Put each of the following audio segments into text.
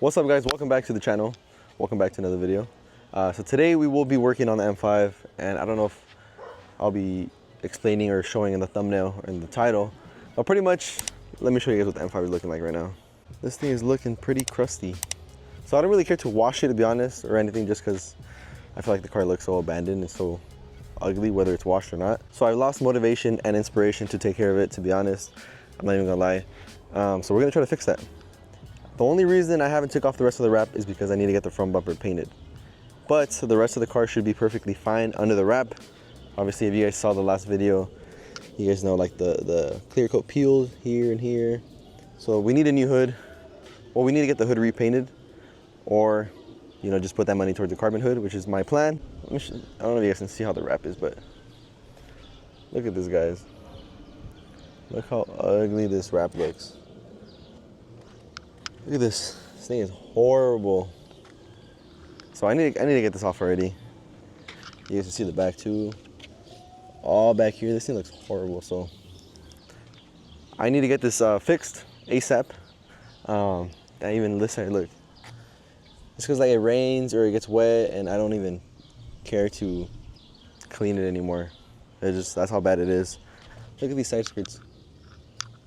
What's up, guys? Welcome back to the channel. Welcome back to another video. So today we will be working on the M5, and I don't know if I'll be explaining or showing in the thumbnail or in the title, but pretty much let me show you guys what the M5 is looking like right now. This thing is looking pretty crusty, so I don't really care to wash it, to be honest, or anything, just because I feel like the car looks so abandoned and so ugly, whether it's washed or not. So I lost motivation and inspiration to take care of it, to be honest. I'm not even gonna lie. So we're gonna try to fix that. The only reason I haven't took off the rest of the wrap is because I need to get the front bumper painted. But the rest of the car should be perfectly fine under the wrap. Obviously, if you guys saw the last video, you guys know like the clear coat peeled here and here. So we need a new hood. Well, we need to get the hood repainted, or just put that money towards the carbon hood, which is my plan. I don't know if you guys can see how the wrap is, but look at this, guys. Look how ugly this wrap looks. Look at this. This thing is horrible. So I need to get this off already. You guys can see the back too. All back here. This thing looks horrible. So I need to get this fixed ASAP. And even this side, look. It's because like it rains or it gets wet, and I don't even care to clean it anymore. That's how bad it is. Look at these side skirts.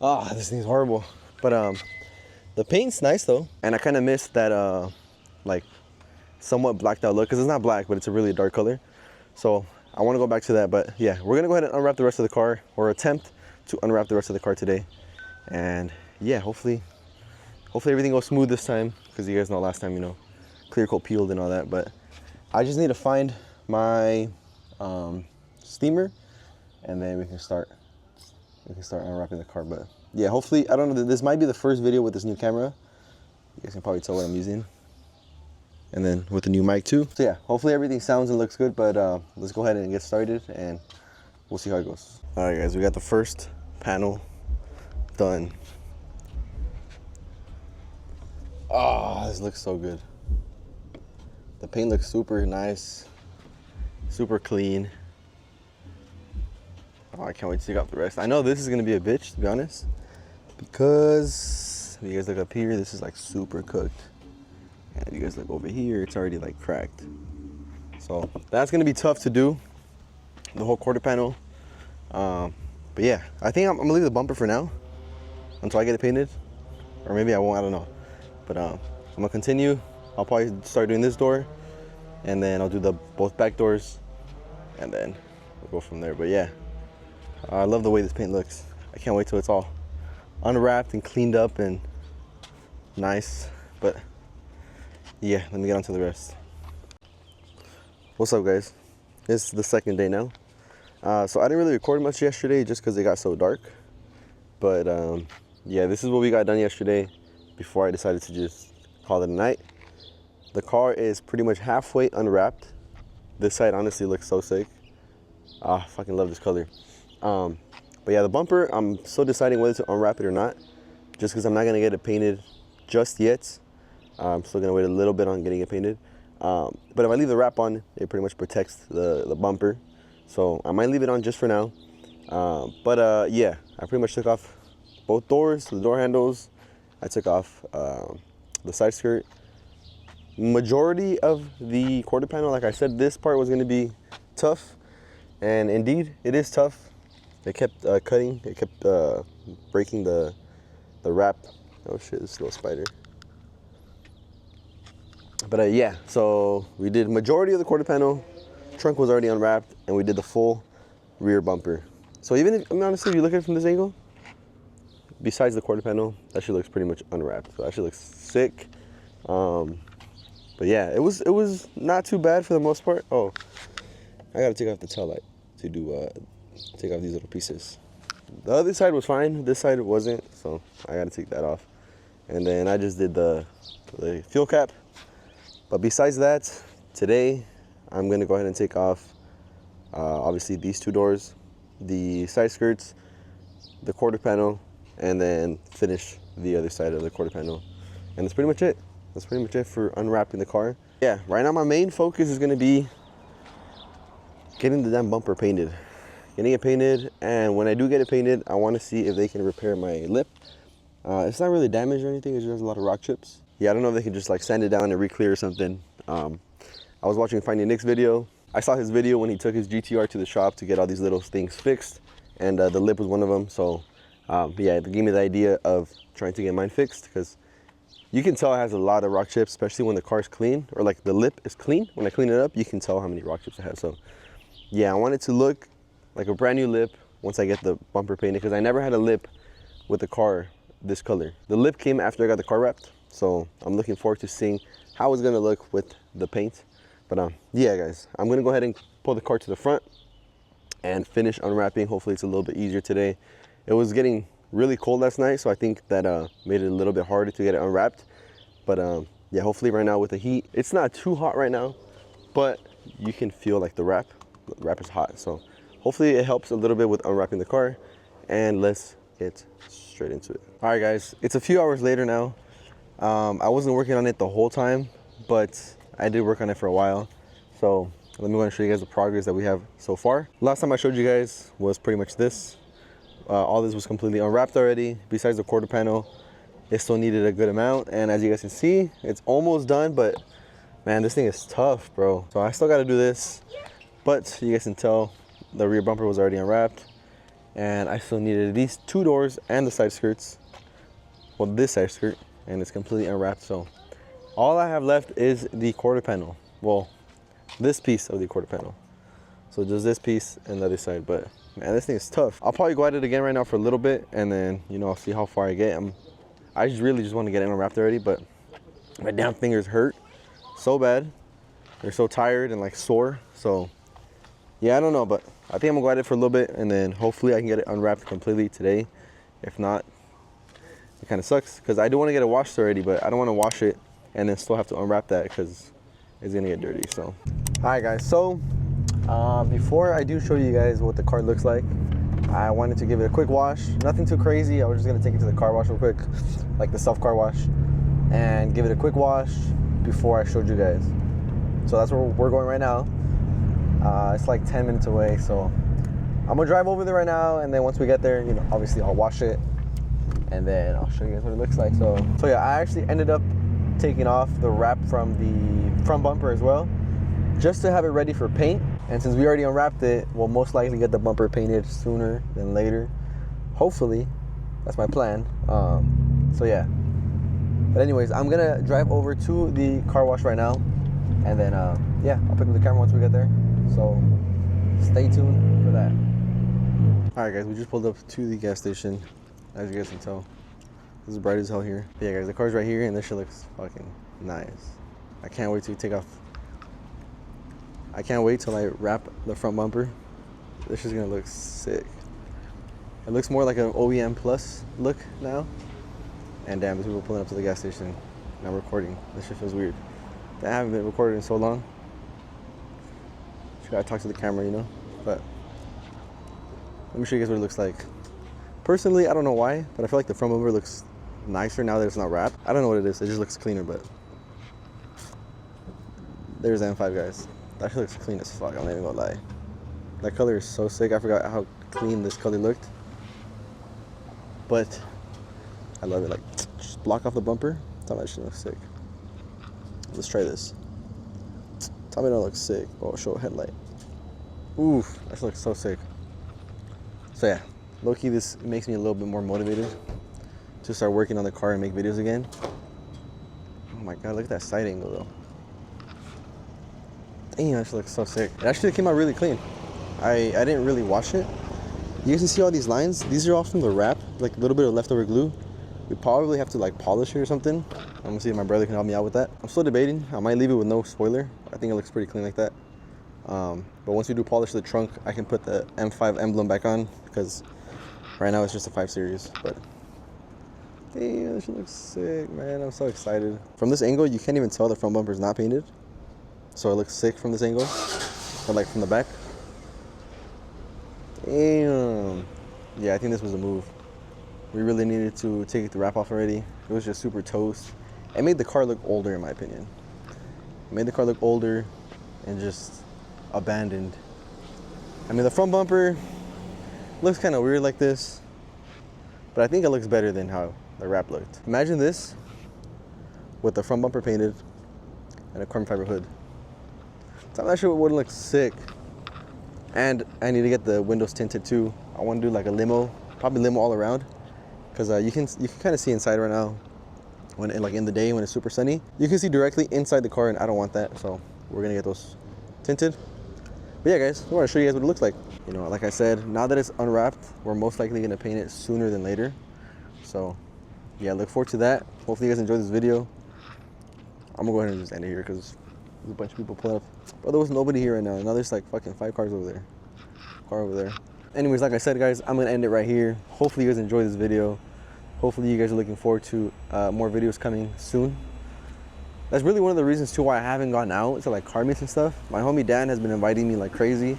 Ah, this thing's horrible. But the paint's nice though, and I kind of missed that like somewhat blacked out look, because it's not black, but it's a really dark color. So I want to go back to that. But yeah, we're gonna go ahead and unwrap the rest of the car, or attempt to unwrap the rest of the car today. And yeah, hopefully everything goes smooth this time, because you guys know last time, clear coat peeled and all that. But I just need to find my steamer, and then we can start unwrapping the car. But yeah, hopefully, I don't know, this might be the first video with this new camera. You guys can probably tell what I'm using. And then with the new mic too. So yeah, hopefully everything sounds and looks good, but let's go ahead and get started, and we'll see how it goes. All right, guys, we got the first panel done. Ah, this looks so good. The paint looks super nice, super clean. Oh, I can't wait to take off the rest. I know this is gonna be a bitch, to be honest, because if you guys look up here, this is like super cooked. And if you guys look over here, it's already like cracked. So that's gonna be tough to do, the whole quarter panel. But yeah, I think I'm gonna leave the bumper for now until I get it painted, or maybe I won't, I don't know. But I'm gonna continue. I'll probably start doing this door, and then I'll do both back doors, and then we'll go from there. But yeah, I love the way this paint looks. I can't wait till it's all unwrapped and cleaned up and nice. But yeah, let me get on to the rest. What's up, guys? It's the second day now. So I didn't really record much yesterday just because it got so dark. But yeah, this is what we got done yesterday before I decided to just call it a night. The car is pretty much halfway unwrapped. This side honestly looks so sick. I fucking love this color. But yeah, the bumper, I'm still deciding whether to unwrap it or not, just because I'm not gonna get it painted just yet. I'm still gonna wait a little bit on getting it painted. But if I leave the wrap on, it pretty much protects the bumper. So I might leave it on just for now. Yeah, I pretty much took off both doors, the door handles. I took off the side skirt. Majority of the quarter panel, like I said, this part was gonna be tough. And indeed, it is tough. It kept cutting, it kept breaking the wrap. Oh shit, this little spider. But yeah, so we did majority of the quarter panel. Trunk was already unwrapped, and we did the full rear bumper. So even if, honestly, if you look at it from this angle, besides the quarter panel, that shit looks pretty much unwrapped. So that shit looks sick. But yeah, it was not too bad for the most part. Oh, I gotta take off the tail light to take off these little pieces. The other side was fine, this side wasn't, so I gotta take that off. And then I just did the fuel cap. But besides that, today I'm gonna go ahead and take off obviously these two doors, the side skirts, the quarter panel, and then finish the other side of the quarter panel. And that's pretty much it. That's pretty much it for unwrapping the car. Yeah, right now my main focus is gonna be getting the damn bumper painted. Getting it painted, and when I do get it painted, I wanna see if they can repair my lip. It's not really damaged or anything, it just has a lot of rock chips. yeah, I don't know if they can just like sand it down and re-clear or something. I was watching Finding Nick's video. I saw his video when he took his GTR to the shop to get all these little things fixed, and the lip was one of them. So yeah, it gave me the idea of trying to get mine fixed, because you can tell it has a lot of rock chips, especially when the car's clean, or like the lip is clean. When I clean it up, you can tell how many rock chips it has. So yeah, I want it to look like a brand new lip once I get the bumper painted, because I never had a lip with the car this color. The lip came after I got the car wrapped, so I'm looking forward to seeing how it's gonna look with the paint. But yeah, guys, I'm gonna go ahead and pull the car to the front and finish unwrapping. Hopefully it's a little bit easier today. It was getting really cold last night, so I think that made it a little bit harder to get it unwrapped. But yeah, hopefully right now with the heat, it's not too hot right now, but you can feel like the wrap is hot. So hopefully it helps a little bit with unwrapping the car, and let's get straight into it. All right, guys, it's a few hours later now. I wasn't working on it the whole time, but I did work on it for a while. So let me go and show you guys the progress that we have so far. Last time I showed you guys was pretty much this. All this was completely unwrapped already. Besides the quarter panel, it still needed a good amount. And as you guys can see, it's almost done, but man, this thing is tough, bro. So I still gotta do this, but you guys can tell the rear bumper was already unwrapped, and I still needed these two doors and the side skirts. Well, this side skirt, and it's completely unwrapped. So all I have left is the quarter panel. Well, this piece of the quarter panel. So just this piece and the other side. But man, this thing is tough. I'll probably go at it again right now for a little bit, and then, you know, I'll see how far I get. I just really just want to get it unwrapped already, but my damn fingers hurt so bad. They're so tired and like sore. So yeah, I don't know, but I think I'm gonna go at it for a little bit, and then hopefully I can get it unwrapped completely today. If not, it kind of sucks, because I do want to get it washed already, but I don't want to wash it and then still have to unwrap that because it's gonna get dirty. So all right, guys, so before I do show you guys what the car looks like, I wanted to give it a quick wash. Nothing too crazy. I was just gonna take it to the car wash real quick, like the self car wash, and give it a quick wash before I showed you guys. So that's where we're going right now. It's like 10 minutes away, so I'm gonna drive over there right now, and then once we get there, you know, obviously I'll wash it, and then I'll show you guys what it looks like. So yeah, I actually ended up taking off the wrap from the front bumper as well, just to have it ready for paint. And since we already unwrapped it, we'll most likely get the bumper painted sooner than later. Hopefully, that's my plan. So yeah. But anyways, I'm gonna drive over to the car wash right now, and then yeah, I'll pick up the camera once we get there. So stay tuned for that. All right, guys, we just pulled up to the gas station. As you guys can tell, this is bright as hell here. But yeah, guys, the car's right here, and this shit looks fucking nice. I can't wait to take off. I can't wait till I wrap the front bumper. This is gonna look sick. It looks more like an OEM Plus look now. And damn, there's people pulling up to the gas station. And I'm recording. This shit feels weird. I haven't been recording in so long. Just gotta talk to the camera, you know? But let me show you guys what it looks like. Personally, I don't know why, but I feel like the front bumper looks nicer now that it's not wrapped. I don't know what it is. It just looks cleaner, but there's the M5, guys. That shit looks clean as fuck. I'm not even gonna lie. That color is so sick. I forgot how clean this color looked, but I love it. Like, just block off the bumper. Tell me that shit looks sick. Let's try this. Tell me that looks sick. Oh, show a headlight. Oof, that shit looks so sick. So yeah, low-key, this makes me a little bit more motivated to start working on the car and make videos again. Oh my god, look at that side angle though. Damn, that shit looks so sick. It actually came out really clean. I didn't really wash it. You guys can see all these lines. These are all from the wrap, like a little bit of leftover glue. We probably have to like polish it or something. I'm gonna see if my brother can help me out with that. I'm still debating. I might leave it with no spoiler. I think it looks pretty clean like that. But once we do polish the trunk, I can put the M5 emblem back on, because right now it's just a 5 Series. But damn, this shit looks sick, man. I'm so excited. From this angle, you can't even tell the front bumper is not painted. So it looks sick from this angle, but like from the back. Damn. Yeah, I think this was a move. We really needed to take the wrap off already. It was just super toast. It made the car look older, in my opinion. It made the car look older and just abandoned. I mean, the front bumper looks kind of weird like this, but I think it looks better than how the wrap looked. Imagine this with the front bumper painted and a carbon fiber hood. So that shit would look sick. And I need to get the windows tinted too. I want to do like a limo, probably limo all around, because you can kind of see inside right now. When in the day when it's super sunny, you can see directly inside the car, and I don't want that, so we're gonna get those tinted. But yeah, guys, I want to show you guys what it looks like. You know, like I said, now that it's unwrapped, we're most likely gonna paint it sooner than later. So yeah, look forward to that. Hopefully you guys enjoyed this video. I'm gonna go ahead and just end it here because there's a bunch of people pulling up. But there was nobody here right now. Now there's like fucking 5 cars over there. Car over there. Anyways, like I said, guys, I'm gonna end it right here. Hopefully you guys enjoyed this video. Hopefully you guys are looking forward to more videos coming soon. That's really one of the reasons too why I haven't gone out to like car meets and stuff. My homie Dan has been inviting me like crazy.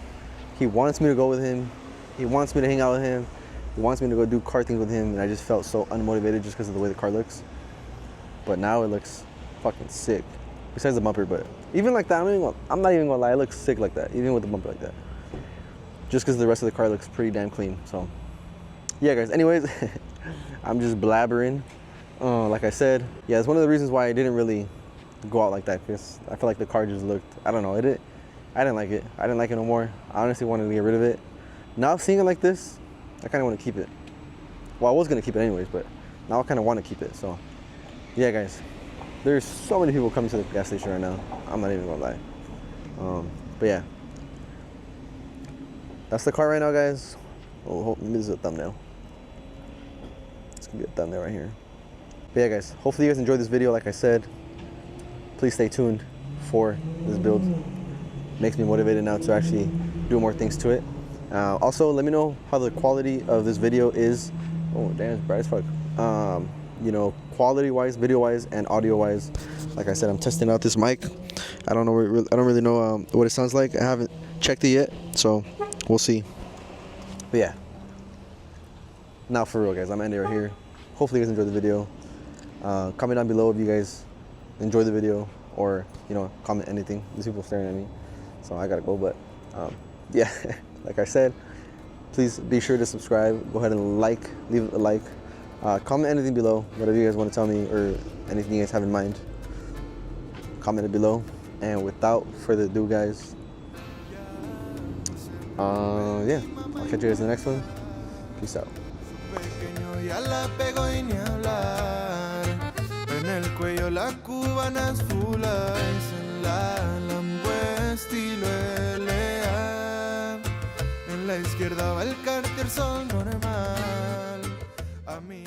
He wants me to go with him. He wants me to hang out with him. He wants me to go do car things with him, and I just felt so unmotivated just because of the way the car looks. But now it looks fucking sick. Besides the bumper, but even like that, I'm not even gonna lie, it looks sick like that, even with the bumper like that. Just because the rest of the car looks pretty damn clean. So yeah, guys, anyways, I'm just blabbering. Like I said, yeah, it's one of the reasons why I didn't really go out like that, because I feel like the car just looked, I don't know, I didn't like it. I didn't like it no more. I honestly wanted to get rid of it. Now seeing it like this, I kind of want to keep it. Well, I was going to keep it anyways, but now I kind of want to keep it. So yeah, guys, there's so many people coming to the gas station right now. I'm not even going to lie. But yeah, that's the car right now, guys. Oh, maybe this is a thumbnail. It's going to be a thumbnail right here. But yeah, guys, hopefully you guys enjoyed this video. Like I said, please stay tuned for this build. Makes me motivated now to actually do more things to it. Also, let me know how the quality of this video is. Oh, damn, it's bright as fuck. You know, quality-wise, video-wise, and audio-wise. Like I said, I'm testing out this mic. I don't really know what it sounds like. I haven't checked it yet, so we'll see. But yeah, now for real, guys, I'm ending right here. Hopefully you guys enjoyed the video. Comment down below if you guys enjoyed the video, or you know, comment anything. These people are staring at me, so I gotta go. But yeah, like I said, please be sure to subscribe. Go ahead and leave a like. Comment anything below, whatever you guys want to tell me, or anything you guys have in mind. Comment it below. And without further ado, guys, yeah, I'll catch you guys in the next one. Peace out. En el cuello la cubanas full ice, en la Lambo estilo LA. En la izquierda va el Cartier Sol normal. A mí